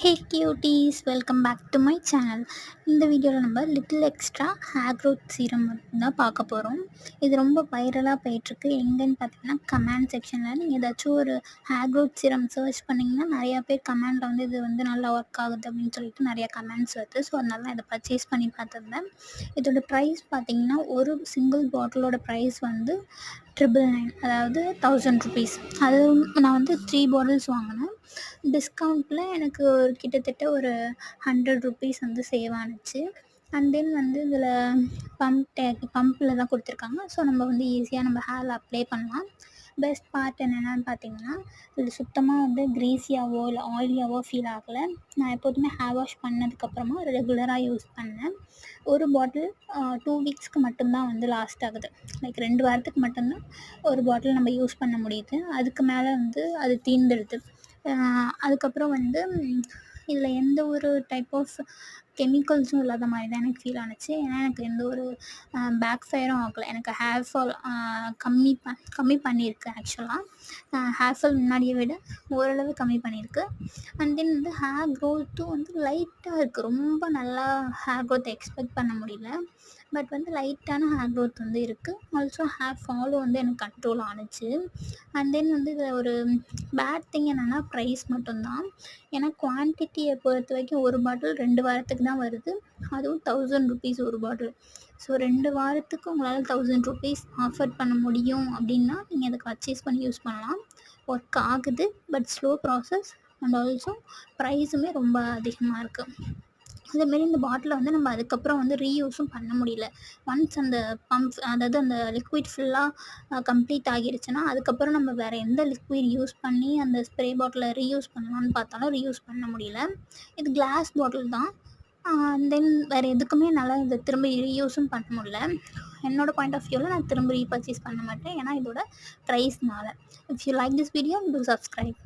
Hey cuties, welcome back to my channel. இந்த வீடியோவில் நம்ம little extra hair growth serum தான் பார்க்க போகிறோம். இது ரொம்ப வைரலாக போயிட்டுருக்கு. எங்கேன்னு பார்த்தீங்கன்னா கமெண்ட் செக்ஷனில் நீங்கள் ஏதாச்சும் ஒரு ஹேர் க்ரோத் சீரம் சர்ச் பண்ணிங்கன்னா நிறையா பேர் கமெண்டில் வந்து இது வந்து நல்லா ஒர்க் ஆகுது அப்படின்னு சொல்லிட்டு நிறையா கமெண்ட்ஸ் வருது. ஸோ அதனால நான் இதை பர்ச்சேஸ் பண்ணி பார்த்துருந்தேன். இதோட ப்ரைஸ் பார்த்தீங்கன்னா ஒரு சிங்கிள் பாட்டிலோட ப்ரைஸ் வந்து 999, அதாவது 1000 ருபீஸ். அது நான் வந்து 3 பாட்டில்ஸ் வாங்கினேன். டிஸ்கவுண்ட்டில் எனக்கு ஒரு கிட்டத்தட்ட ஒரு 100 ருபீஸ் வந்து சேவ் ஆனுச்சு. அண்ட் தென் வந்து இதில் பம்பில் தான் கொடுத்துருக்காங்க. ஸோ நம்ம வந்து ஈஸியாக நம்ம ஹேரில் அப்ளை பண்ணலாம். பெஸ்ட் பார்ட் என்னென்னு பார்த்தீங்கன்னா, இது சுத்தமாக வந்து க்ரீஸியாவோ இல்லை ஆயிலியாவோ ஃபீல் ஆகலை. நான் எப்போதுமே ஹேர் வாஷ் பண்ணதுக்கப்புறமா ரெகுலராக யூஸ் பண்ணேன். ஒரு பாட்டில் 2 வீக்ஸ்க்கு மட்டும்தான் வந்து லாஸ்ட் ஆகுது. லைக் 2 வாரத்துக்கு மட்டும்தான் ஒரு பாட்டில் நம்ம யூஸ் பண்ண முடியுது. அதுக்கு மேலே வந்து அது தீர்ந்துடுது. அதுக்கப்புறம் வந்து இதில் எந்த ஒரு டைப் ஆஃப் கெமிக்கல்ஸும் இல்லாத மாதிரி தான் எனக்கு ஃபீல் ஆனுச்சு. ஏன்னா எனக்கு எந்த ஒரு பேக் ஃபயரும் ஆகலை. எனக்கு ஹேர் ஃபால் கம்மி பண்ணியிருக்கு. ஆக்சுவலாக ஹேர் ஃபால் முன்னாடியை விட ஓரளவு கம்மி பண்ணியிருக்கு. அண்ட் தென் வந்து ஹேர் க்ரோத்தும் வந்து லைட்டாக இருக்குது. ரொம்ப நல்லா ஹேர் க்ரோத் எக்ஸ்பெக்ட் பண்ண முடியல. பட் வந்து லைட்டான ஹேர் க்ரோத் வந்து இருக்குது. ஆல்சோ ஹேர் ஃபாலும் வந்து எனக்கு கண்ட்ரோல் ஆணுச்சு. அண்ட் தென் வந்து இதில் ஒரு பேட் திங் என்னென்னா ப்ரைஸ் மட்டும்தான். ஏன்னா குவான்டிட்டியை பொறுத்த வரைக்கும் ஒரு பாட்டில் 2 வாரத்துக்கு தான் வருது. அதுவும் 1000 ருபீஸ் ஒரு பாட்டில். ஸோ 2 வாரத்துக்கு உங்களால் 1000 ருபீஸ் ஆஃபர் பண்ண முடியும் அப்படின்னா நீங்கள் அதை பர்ச்சேஸ் பண்ணி யூஸ் பண்ணலாம். ஒர்க் ஆகுது, but slow process. And also ப்ரைஸுமே ரொம்ப அதிகமாக இருக்குது. அதேமாரி இந்த பாட்டிலை வந்து நம்ம அதுக்கப்புறம் வந்து ரீயூஸும் பண்ண முடியல. ஒன்ஸ் அந்த அதாவது அந்த லிக்விட் ஃபுல்லாக கம்ப்ளீட் ஆகிருச்சுன்னா அதுக்கப்புறம் நம்ம வேறு எந்த லிக்விட் யூஸ் பண்ணி அந்த ஸ்ப்ரே பாட்டிலை ரீயூஸ் பண்ணலான்னு பார்த்தாலும் ரீயூஸ் பண்ண முடியல. இது கிளாஸ் பாட்டில் தான். தென் வேறு எதுக்குமே என்னால் இதை திரும்ப ரீயூஸும் பண்ண முடியல. என்னோடய பாயிண்ட் ஆஃப் வியூவில் நான் திரும்ப ரீபர்ச்சேஸ் பண்ண மாட்டேன். ஏன்னா இதோட ப்ரைஸ்னால. If you like this video, do subscribe.